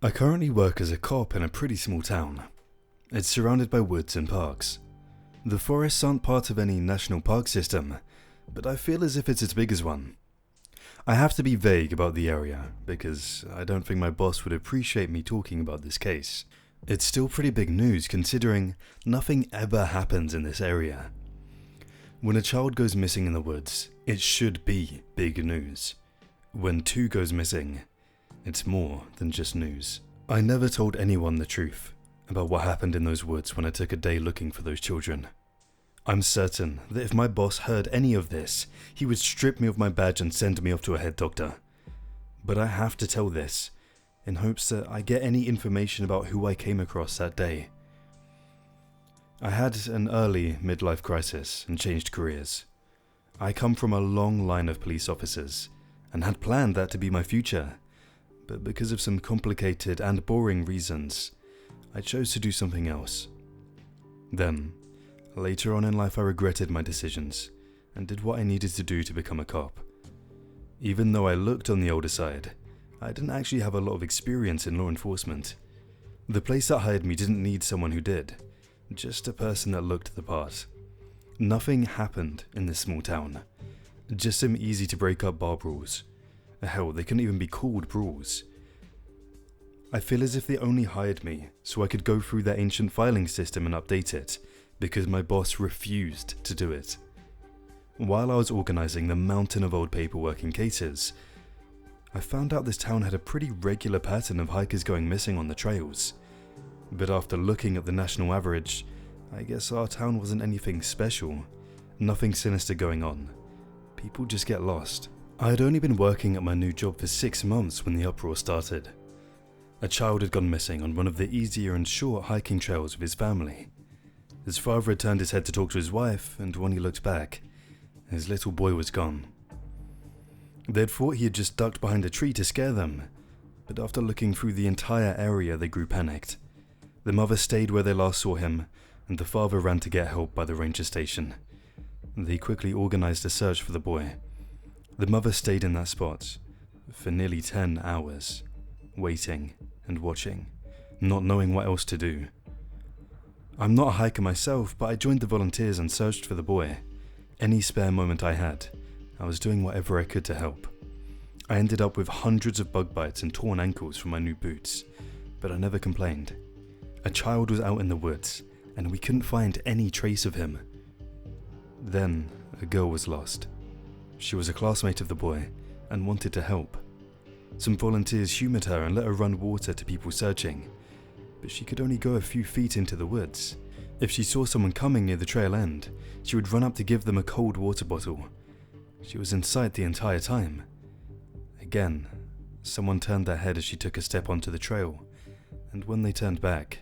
I currently work as a cop in a pretty small town. It's surrounded by woods and parks. The forests aren't part of any national park system, but I feel as if it's as big as one. I have to be vague about the area, because I don't think my boss would appreciate me talking about this case. It's still pretty big news considering nothing ever happens in this area. When a child goes missing in the woods, it should be big news. When two goes missing, it's more than just news. I never told anyone the truth about what happened in those woods when I took a day looking for those children. I'm certain that if my boss heard any of this, he would strip me of my badge and send me off to a head doctor. But I have to tell this, in hopes that I get any information about who I came across that day. I had an early midlife crisis and changed careers. I come from a long line of police officers and had planned that to be my future, but because of some complicated and boring reasons, I chose to do something else. Then, later on in life I regretted my decisions and did what I needed to do to become a cop. Even though I looked on the older side, I didn't actually have a lot of experience in law enforcement. The place that hired me didn't need someone who did, just a person that looked the part. Nothing happened in this small town, just some easy to break up bar brawls. Hell, they couldn't even be called brawls. I feel as if they only hired me so I could go through their ancient filing system and update it, because my boss refused to do it. While I was organising the mountain of old paperwork and cases, I found out this town had a pretty regular pattern of hikers going missing on the trails. But after looking at the national average, I guess our town wasn't anything special. Nothing sinister going on. People just get lost. I had only been working at my new job for 6 months when the uproar started. A child had gone missing on one of the easier and short hiking trails with his family. His father had turned his head to talk to his wife, and when he looked back, his little boy was gone. They had thought he had just ducked behind a tree to scare them, but after looking through the entire area they grew panicked. The mother stayed where they last saw him, and the father ran to get help by the ranger station. They quickly organised a search for the boy. The mother stayed in that spot for nearly 10 hours, waiting and watching, not knowing what else to do. I'm not a hiker myself, but I joined the volunteers and searched for the boy. Any spare moment I had, I was doing whatever I could to help. I ended up with hundreds of bug bites and torn ankles from my new boots, but I never complained. A child was out in the woods, and we couldn't find any trace of him. Then, a girl was lost. She was a classmate of the boy, and wanted to help. Some volunteers humoured her and let her run water to people searching, but she could only go a few feet into the woods. If she saw someone coming near the trail end, she would run up to give them a cold water bottle. She was in sight the entire time. Again, someone turned their head as she took a step onto the trail, and when they turned back,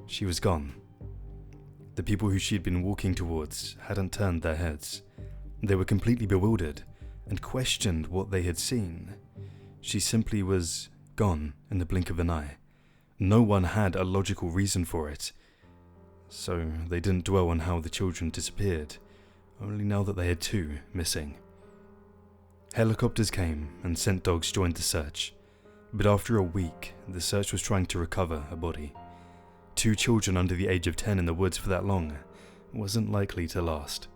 she was gone. The people who she had been walking towards hadn't turned their heads. They were completely bewildered and questioned what they had seen. She simply was gone in the blink of an eye. No one had a logical reason for it, so they didn't dwell on how the children disappeared, only now that they had 2 missing. Helicopters came and scent dogs joined the search, but after a week, the search was trying to recover a body. 2 children under the age of 10 in the woods for that long wasn't likely to last.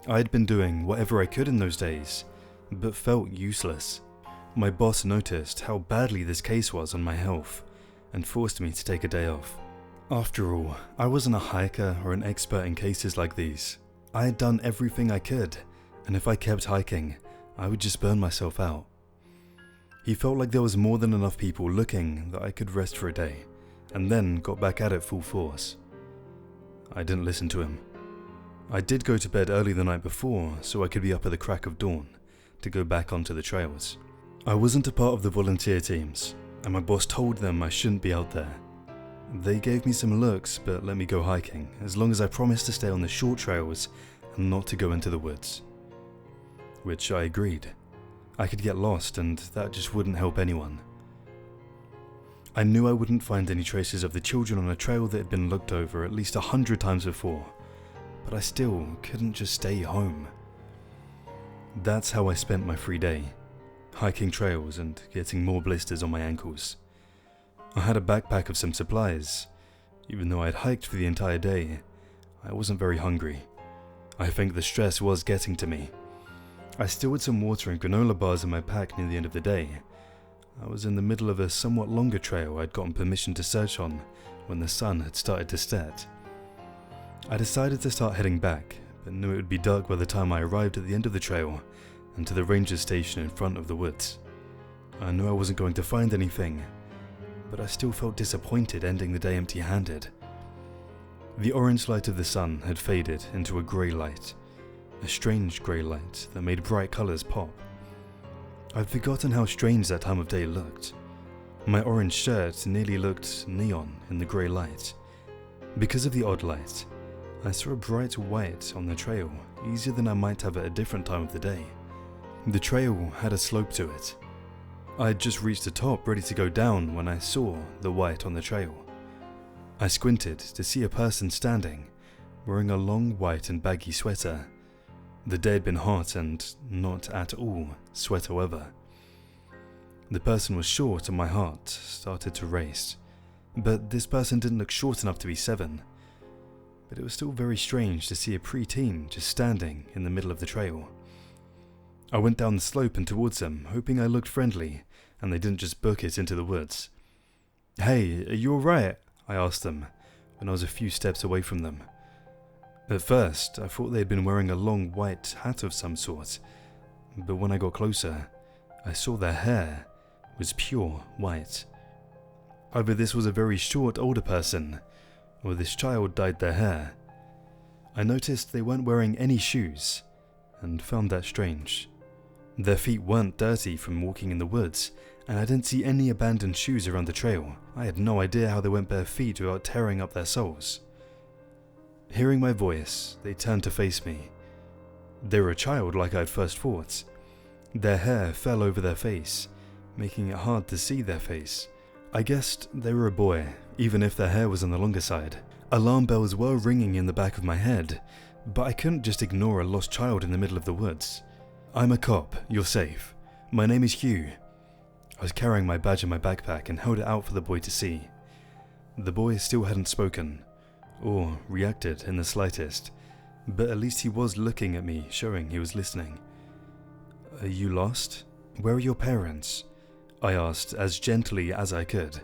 I had been doing whatever I could in those days, but felt useless. My boss noticed how badly this case was on my health, and forced me to take a day off. After all, I wasn't a hiker or an expert in cases like these. I had done everything I could, and if I kept hiking, I would just burn myself out. He felt like there was more than enough people looking that I could rest for a day, and then got back at it full force. I didn't listen to him. I did go to bed early the night before so I could be up at the crack of dawn to go back onto the trails. I wasn't a part of the volunteer teams, and my boss told them I shouldn't be out there. They gave me some looks but let me go hiking as long as I promised to stay on the short trails and not to go into the woods. Which I agreed. I could get lost and that just wouldn't help anyone. I knew I wouldn't find any traces of the children on a trail that had been looked over at least 100 times before, but I still couldn't just stay home. That's how I spent my free day, hiking trails and getting more blisters on my ankles. I had a backpack of some supplies. Even though I had hiked for the entire day, I wasn't very hungry. I think the stress was getting to me. I still had some water and granola bars in my pack near the end of the day. I was in the middle of a somewhat longer trail I'd gotten permission to search on when the sun had started to set. I decided to start heading back, but knew it would be dark by the time I arrived at the end of the trail and to the ranger station in front of the woods. I knew I wasn't going to find anything, but I still felt disappointed ending the day empty-handed. The orange light of the sun had faded into a grey light, a strange grey light that made bright colours pop. I'd forgotten how strange that time of day looked. My orange shirt nearly looked neon in the grey light. Because of the odd light, I saw a bright white on the trail, easier than I might have at a different time of the day. The trail had a slope to it. I had just reached the top ready to go down when I saw the white on the trail. I squinted to see a person standing, wearing a long white and baggy sweater. The day had been hot and not at all sweater weather. The person was short and my heart started to race. But this person didn't look short enough to be 7. But it was still very strange to see a pre-teen just standing in the middle of the trail. I went down the slope and towards them, hoping I looked friendly and they didn't just book it into the woods. "Hey, are you alright?" I asked them when I was a few steps away from them. At first, I thought they had been wearing a long white hat of some sort, but when I got closer, I saw their hair was pure white. Either this was a very short older person, or this child dyed their hair. I noticed they weren't wearing any shoes, and found that strange. Their feet weren't dirty from walking in the woods, and I didn't see any abandoned shoes around the trail. I had no idea how they went bare feet without tearing up their soles. Hearing my voice, they turned to face me. They were a child like I had first thought. Their hair fell over their face, making it hard to see their face. I guessed they were a boy, even if their hair was on the longer side. Alarm bells were ringing in the back of my head, but I couldn't just ignore a lost child in the middle of the woods. "I'm a cop, you're safe. My name is Hugh." I was carrying my badge in my backpack and held it out for the boy to see. The boy still hadn't spoken, or reacted in the slightest, but at least he was looking at me, showing he was listening. "Are you lost? Where are your parents?" I asked as gently as I could.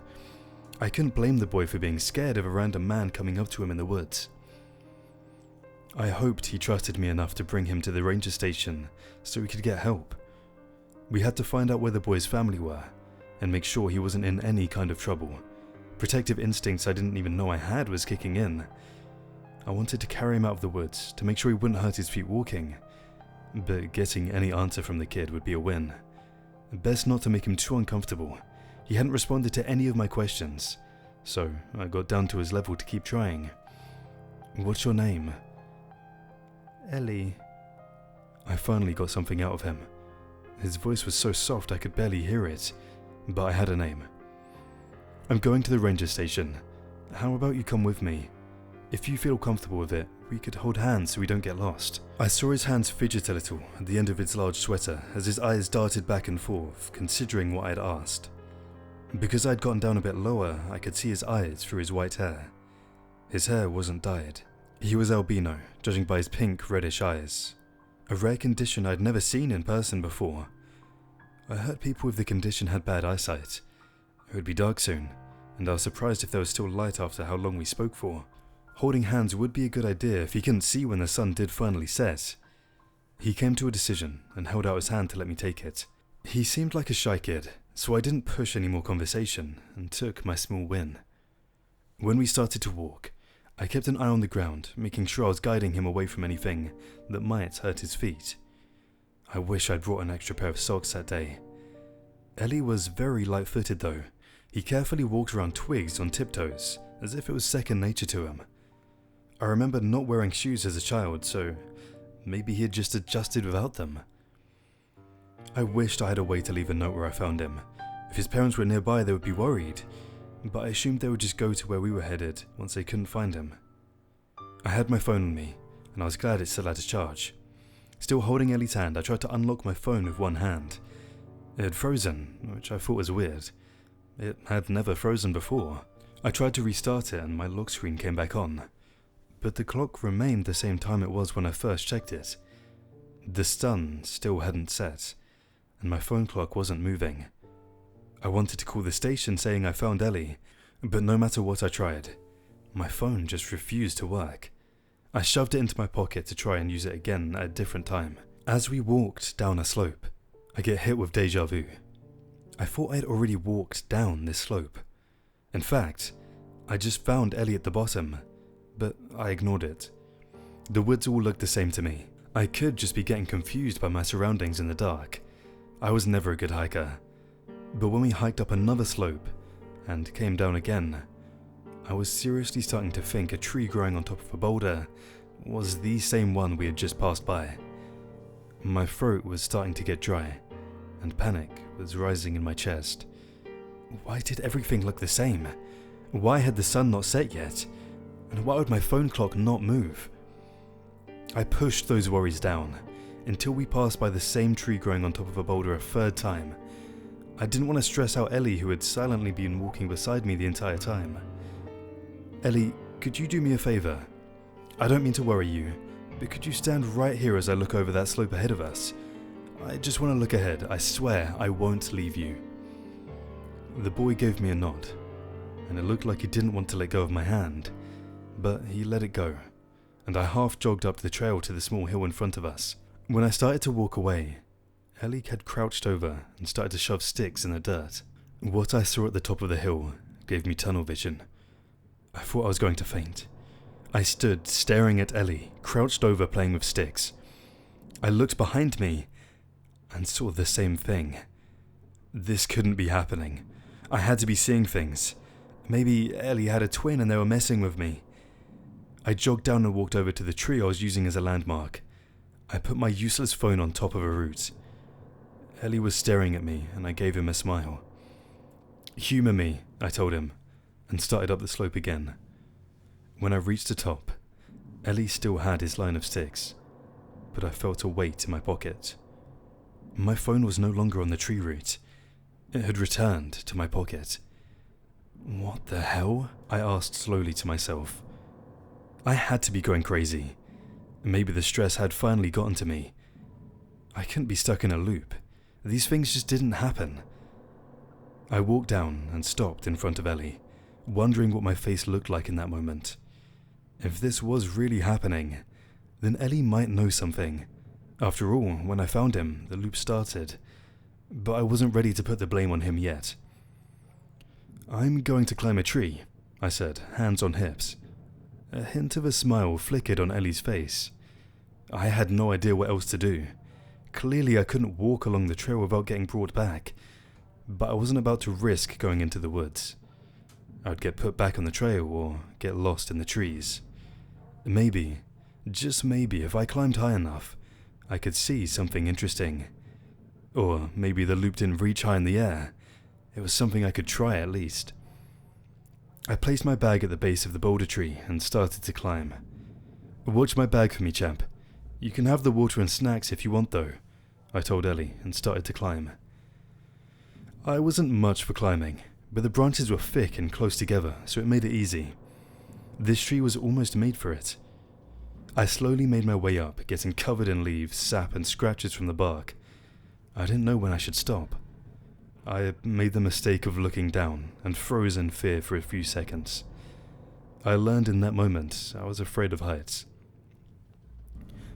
I couldn't blame the boy for being scared of a random man coming up to him in the woods. I hoped he trusted me enough to bring him to the ranger station so we could get help. We had to find out where the boy's family were, and make sure he wasn't in any kind of trouble. Protective instincts I didn't even know I had was kicking in. I wanted to carry him out of the woods to make sure he wouldn't hurt his feet walking, but getting any answer from the kid would be a win. Best not to make him too uncomfortable. He hadn't responded to any of my questions, so I got down to his level to keep trying. "What's your name?" "Ellie." I finally got something out of him. His voice was so soft I could barely hear it, but I had a name. "I'm going to the ranger station. How about you come with me? If you feel comfortable with it, we could hold hands so we don't get lost." I saw his hands fidget a little at the end of his large sweater as his eyes darted back and forth, considering what I'd asked. Because I'd gotten down a bit lower, I could see his eyes through his white hair. His hair wasn't dyed. He was albino, judging by his pink, reddish eyes. A rare condition I'd never seen in person before. I heard people with the condition had bad eyesight. It would be dark soon, and I was surprised if there was still light after how long we spoke for. Holding hands would be a good idea if he couldn't see when the sun did finally set. He came to a decision and held out his hand to let me take it. He seemed like a shy kid, so I didn't push any more conversation and took my small win. When we started to walk, I kept an eye on the ground, making sure I was guiding him away from anything that might hurt his feet. I wish I'd brought an extra pair of socks that day. Ellie was very light-footed though. He carefully walked around twigs on tiptoes, as if it was second nature to him. I remember not wearing shoes as a child, so maybe he had just adjusted without them. I wished I had a way to leave a note where I found him. If his parents were nearby, they would be worried, but I assumed they would just go to where we were headed once they couldn't find him. I had my phone on me, and I was glad it still had its charge. Still holding Ellie's hand, I tried to unlock my phone with one hand. It had frozen, which I thought was weird, It had never frozen before. I tried to restart it and my lock screen came back on, but the clock remained the same time it was when I first checked it. The sun still hadn't set, and my phone clock wasn't moving. I wanted to call the station saying I found Ellie, but no matter what I tried, my phone just refused to work. I shoved it into my pocket to try and use it again at a different time. As we walked down a slope, I get hit with deja vu. I thought I'd already walked down this slope. In fact, I just found Ellie at the bottom, but I ignored it. The woods all looked the same to me. I could just be getting confused by my surroundings in the dark. I was never a good hiker. But when we hiked up another slope and came down again, I was seriously starting to think a tree growing on top of a boulder was the same one we had just passed by. My throat was starting to get dry, and panic was rising in my chest. Why did everything look the same? Why had the sun not set yet? And why would my phone clock not move? I pushed those worries down until we passed by the same tree growing on top of a boulder a third time. I didn't want to stress out Ellie, who had silently been walking beside me the entire time. Ellie, could you do me a favor? I don't mean to worry you, but could you stand right here as I look over that slope ahead of us? I just want to look ahead. I swear I won't leave you. The boy gave me a nod, and it looked like he didn't want to let go of my hand, but he let it go, and I half jogged up the trail to the small hill in front of us. When I started to walk away, Ellie had crouched over and started to shove sticks in the dirt. What I saw at the top of the hill gave me tunnel vision. I thought I was going to faint. I stood staring at Ellie, crouched over playing with sticks. I looked behind me and saw the same thing. This couldn't be happening. I had to be seeing things. Maybe Ellie had a twin and they were messing with me. I jogged down and walked over to the tree I was using as a landmark. I put my useless phone on top of a root. Ellie was staring at me and I gave him a smile. "Humour me," I told him, and started up the slope again. When I reached the top, Ellie still had his line of sticks, but I felt a weight in my pocket. My phone was no longer on the tree root. It had returned to my pocket. What the hell? I asked slowly to myself. I had to be going crazy. Maybe the stress had finally gotten to me. I couldn't be stuck in a loop. These things just didn't happen. I walked down and stopped in front of Ellie, wondering what my face looked like in that moment. If this was really happening, then Ellie might know something. After all, when I found him, the loop started, but I wasn't ready to put the blame on him yet. "I'm going to climb a tree," I said, hands on hips. A hint of a smile flickered on Ellie's face. I had no idea what else to do. Clearly I couldn't walk along the trail without getting brought back, but I wasn't about to risk going into the woods. I'd get put back on the trail or get lost in the trees. Maybe, just maybe, if I climbed high enough, I could see something interesting. Or maybe the loop didn't reach high in the air. It was something I could try at least. I placed my bag at the base of the boulder tree and started to climb. "Watch my bag for me, champ. You can have the water and snacks if you want though," I told Ellie and started to climb. I wasn't much for climbing, but the branches were thick and close together, so it made it easy. This tree was almost made for it. I slowly made my way up, getting covered in leaves, sap and scratches from the bark. I didn't know when I should stop. I made the mistake of looking down and froze in fear for a few seconds. I learned in that moment I was afraid of heights.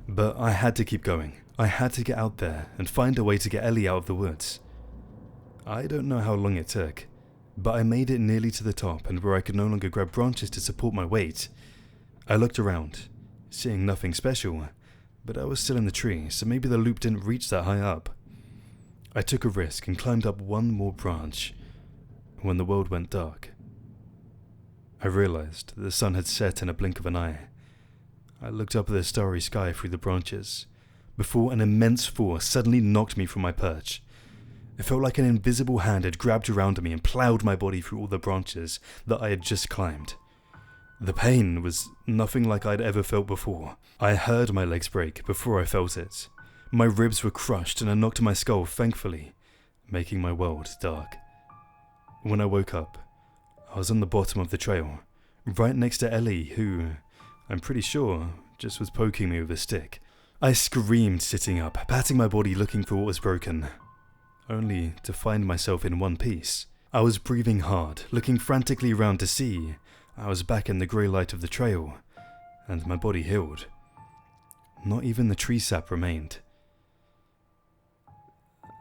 But I had to keep going. I had to get out there and find a way to get Ellie out of the woods. I don't know how long it took, but I made it nearly to the top and where I could no longer grab branches to support my weight. I looked around, seeing nothing special, but I was still in the tree, so maybe the loop didn't reach that high up. I took a risk and climbed up one more branch when the world went dark. I realized that the sun had set in a blink of an eye. I looked up at the starry sky through the branches before an immense force suddenly knocked me from my perch. It felt like an invisible hand had grabbed around me and plowed my body through all the branches that I had just climbed. The pain was nothing like I'd ever felt before. I heard my legs break before I felt it. My ribs were crushed and I knocked my skull, thankfully, making my world dark. When I woke up, I was on the bottom of the trail, right next to Ellie, who, I'm pretty sure, just was poking me with a stick. I screamed sitting up, patting my body looking for what was broken, only to find myself in one piece. I was breathing hard, looking frantically around to see I was back in the grey light of the trail, and my body healed. Not even the tree sap remained.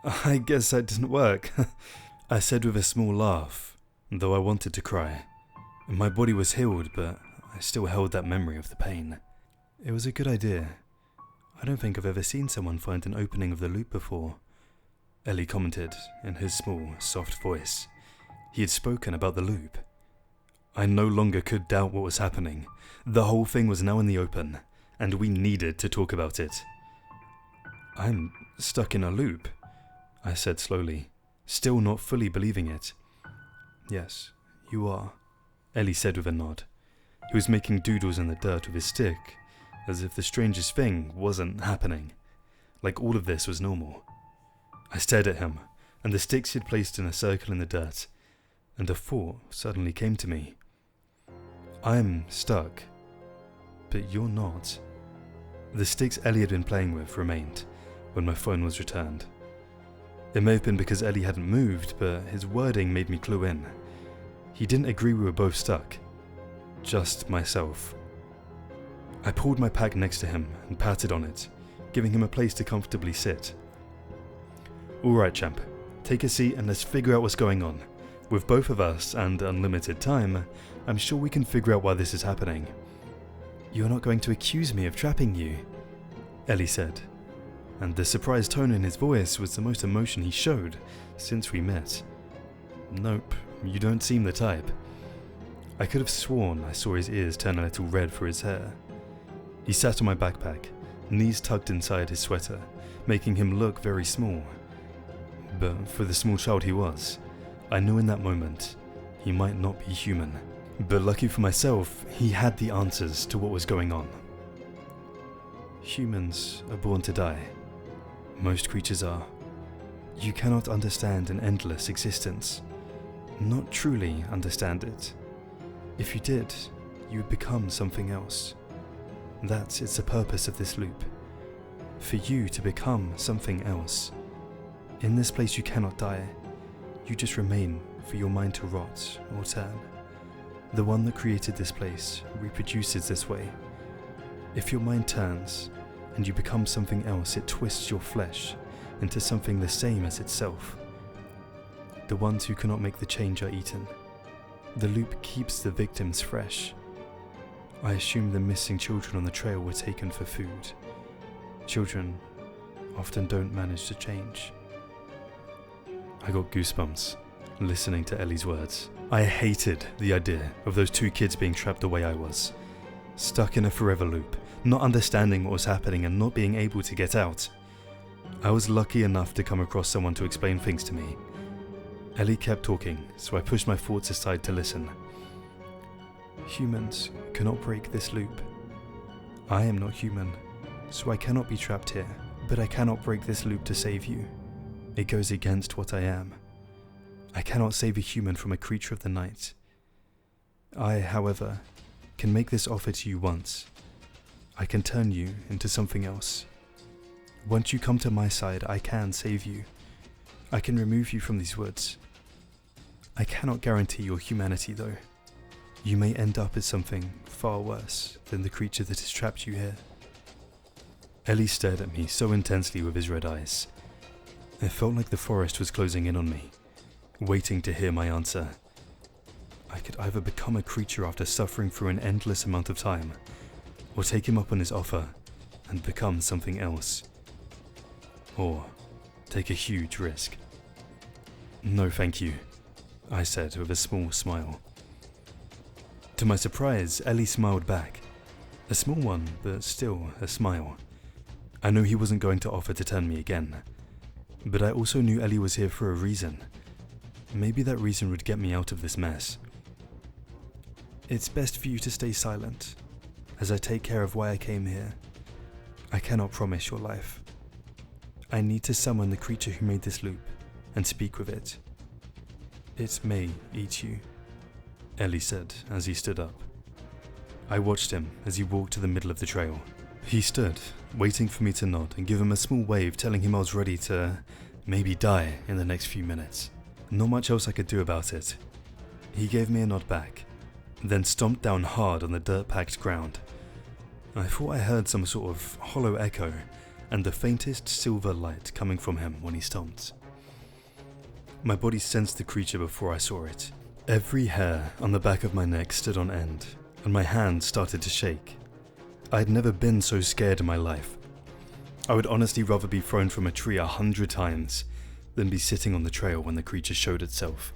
I guess that didn't work, I said with a small laugh, though I wanted to cry. My body was healed, but I still held that memory of the pain. It was a good idea. I don't think I've ever seen someone find an opening of the loop before, Ellie commented in his small, soft voice. He had spoken about the loop. I no longer could doubt what was happening. The whole thing was now in the open, and we needed to talk about it. I'm stuck in a loop, I said slowly, still not fully believing it. Yes, you are, Ellie said with a nod. He was making doodles in the dirt with his stick, as if the strangest thing wasn't happening, like all of this was normal. I stared at him, and the sticks he had placed in a circle in the dirt, and a thought suddenly came to me. I'm stuck, but you're not. The sticks Ellie had been playing with remained when my phone was returned. It may have been because Ellie hadn't moved, but his wording made me clue in. He didn't agree we were both stuck, just myself. I pulled my pack next to him and patted on it, giving him a place to comfortably sit. Alright champ, take a seat and let's figure out what's going on. With both of us and unlimited time, I'm sure we can figure out why this is happening. You're not going to accuse me of trapping you, Ellie said, and the surprised tone in his voice was the most emotion he showed since we met. Nope, you don't seem the type. I could have sworn I saw his ears turn a little red for his hair. He sat on my backpack, knees tucked inside his sweater, making him look very small. But for the small child he was, I knew in that moment he might not be human. But lucky for myself, he had the answers to what was going on. Humans are born to die. Most creatures are. You cannot understand an endless existence. Not truly understand it. If you did, you would become something else. That is the purpose of this loop. For you to become something else. In this place you cannot die. You just remain for your mind to rot or turn. The one that created this place reproduces this way. If your mind turns and you become something else, it twists your flesh into something the same as itself. The ones who cannot make the change are eaten. The loop keeps the victims fresh. I assume the missing children on the trail were taken for food. Children often don't manage to change. I got goosebumps listening to Ellie's words. I hated the idea of those two kids being trapped the way I was. Stuck in a forever loop, not understanding what was happening and not being able to get out. I was lucky enough to come across someone to explain things to me. Ellie kept talking, so I pushed my thoughts aside to listen. Humans cannot break this loop. I am not human, so I cannot be trapped here, but I cannot break this loop to save you. It goes against what I am. I cannot save a human from a creature of the night. I, however, can make this offer to you once. I can turn you into something else. Once you come to my side, I can save you. I can remove you from these woods. I cannot guarantee your humanity though. You may end up as something far worse than the creature that has trapped you here. Ellie stared at me so intensely with his red eyes. It felt like the forest was closing in on me, waiting to hear my answer. I could either become a creature after suffering through an endless amount of time, or take him up on his offer and become something else. Or take a huge risk. No thank you, I said with a small smile. To my surprise, Ellie smiled back. A small one, but still a smile. I knew he wasn't going to offer to turn me again, but I also knew Ellie was here for a reason. Maybe that reason would get me out of this mess. It's best for you to stay silent, as I take care of why I came here. I cannot promise your life. I need to summon the creature who made this loop and speak with it. "It may eat you," Ellie said as he stood up. I watched him as he walked to the middle of the trail. He stood, waiting for me to nod and give him a small wave telling him I was ready to maybe die in the next few minutes. Not much else I could do about it. He gave me a nod back, then stomped down hard on the dirt-packed ground. I thought I heard some sort of hollow echo and the faintest silver light coming from him when he stomped. My body sensed the creature before I saw it. Every hair on the back of my neck stood on end, and my hands started to shake. I had never been so scared in my life. I would honestly rather be thrown from a tree 100 times than be sitting on the trail when the creature showed itself.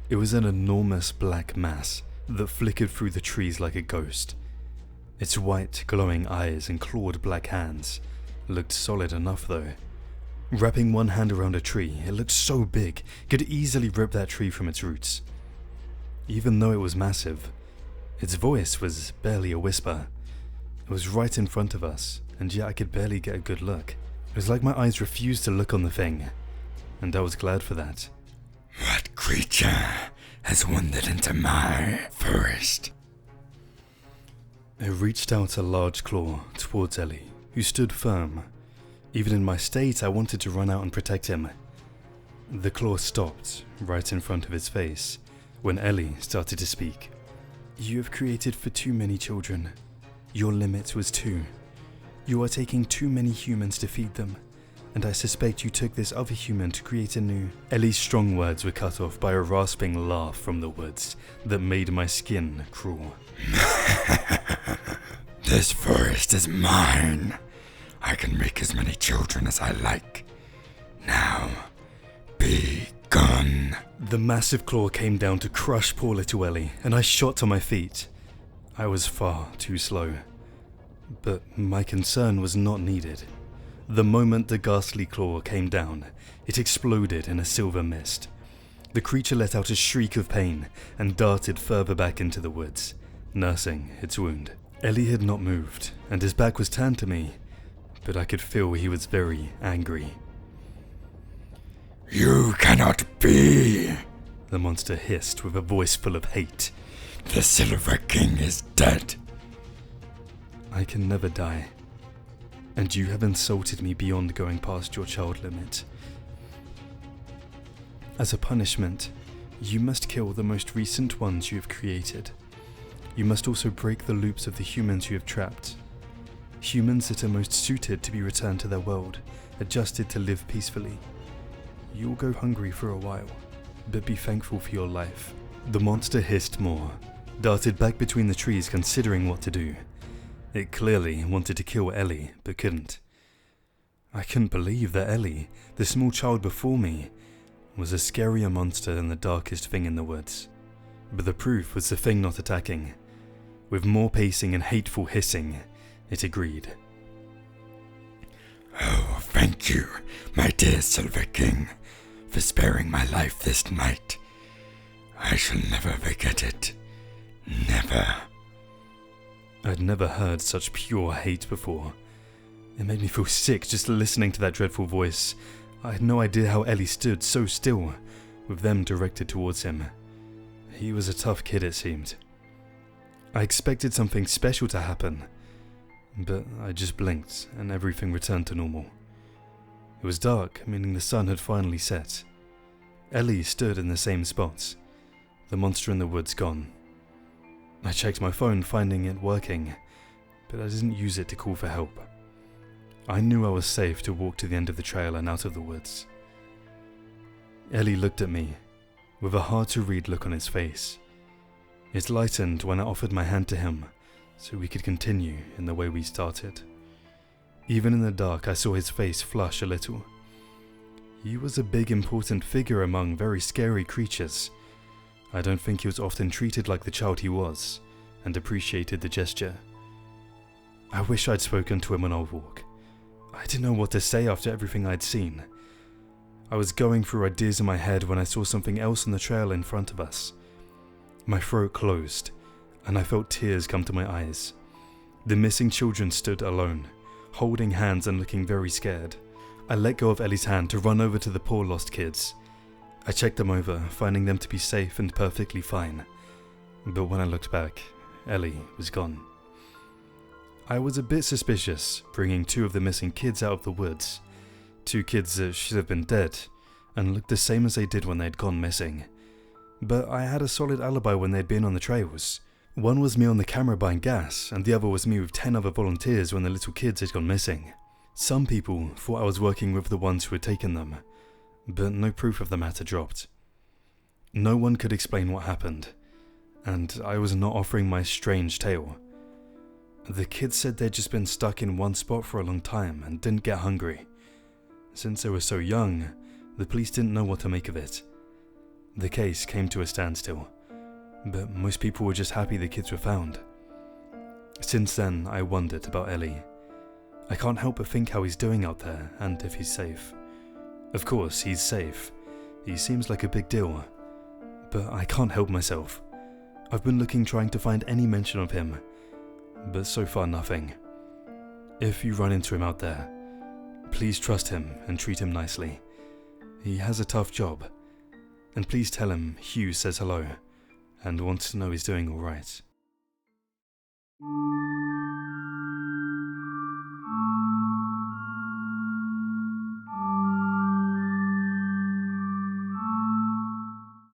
It was an enormous black mass that flickered through the trees like a ghost. Its white, glowing eyes and clawed black hands looked solid enough though. Wrapping one hand around a tree, it looked so big, could easily rip that tree from its roots. Even though it was massive, its voice was barely a whisper. It was right in front of us, and yet I could barely get a good look. It was like my eyes refused to look on the thing, and I was glad for that. "What creature has wandered into my forest?" It reached out a large claw towards Ellie, who stood firm. Even in my state, I wanted to run out and protect him. The claw stopped right in front of his face when Ellie started to speak. "You have created for too many children. Your limit was 2. You are taking too many humans to feed them, and I suspect you took this other human to create a new..." Ellie's strong words were cut off by a rasping laugh from the woods that made my skin crawl. "This forest is mine. I can make as many children as I like. Now, be gone." The massive claw came down to crush poor little Ellie, and I shot to my feet. I was far too slow. But my concern was not needed. The moment the ghastly claw came down, it exploded in a silver mist. The creature let out a shriek of pain and darted further back into the woods, nursing its wound. Ellie had not moved, and his back was turned to me, but I could feel he was very angry. "You cannot be," the monster hissed with a voice full of hate. "The Silver King is dead." "I can never die, and you have insulted me beyond going past your child limit. As a punishment, you must kill the most recent ones you have created. You must also break the loops of the humans you have trapped. Humans that are most suited to be returned to their world, adjusted to live peacefully. You will go hungry for a while, but be thankful for your life." The monster hissed more, darted back between the trees considering what to do. It clearly wanted to kill Ellie, but couldn't. I couldn't believe that Ellie, the small child before me, was a scarier monster than the darkest thing in the woods. But the proof was the thing not attacking. With more pacing and hateful hissing, it agreed. "Oh, thank you, my dear Silver King, for sparing my life this night. I shall never forget it. Never." I'd never heard such pure hate before. It made me feel sick just listening to that dreadful voice. I had no idea how Ellie stood so still, with them directed towards him. He was a tough kid, it seemed. I expected something special to happen, but I just blinked and everything returned to normal. It was dark, meaning the sun had finally set. Ellie stood in the same spot, the monster in the woods gone. I checked my phone, finding it working, but I didn't use it to call for help. I knew I was safe to walk to the end of the trail and out of the woods. Ellie looked at me, with a hard-to-read look on his face. It lightened when I offered my hand to him, so we could continue in the way we started. Even in the dark, I saw his face flush a little. He was a big, important figure among very scary creatures. I don't think he was often treated like the child he was, and appreciated the gesture. I wish I'd spoken to him on our walk. I didn't know what to say after everything I'd seen. I was going through ideas in my head when I saw something else on the trail in front of us. My throat closed, and I felt tears come to my eyes. The missing children stood alone, holding hands and looking very scared. I let go of Ellie's hand to run over to the poor lost kids. I checked them over, finding them to be safe and perfectly fine. But when I looked back, Ellie was gone. I was a bit suspicious, bringing 2 of the missing kids out of the woods. 2 kids that should have been dead, and looked the same as they did when they'd gone missing. But I had a solid alibi when they'd been on the trails. One was me on the camera buying gas, and the other was me with 10 other volunteers when the little kids had gone missing. Some people thought I was working with the ones who had taken them, but no proof of the matter dropped. No one could explain what happened, and I was not offering my strange tale. The kids said they'd just been stuck in one spot for a long time and didn't get hungry. Since they were so young, the police didn't know what to make of it. The case came to a standstill, but most people were just happy the kids were found. Since then, I wondered about Ellie. I can't help but think how he's doing out there and if he's safe. Of course, he's safe. He seems like a big deal. But I can't help myself. I've been looking trying to find any mention of him, but so far nothing. If you run into him out there, please trust him and treat him nicely. He has a tough job. And please tell him Hugh says hello and wants to know he's doing alright.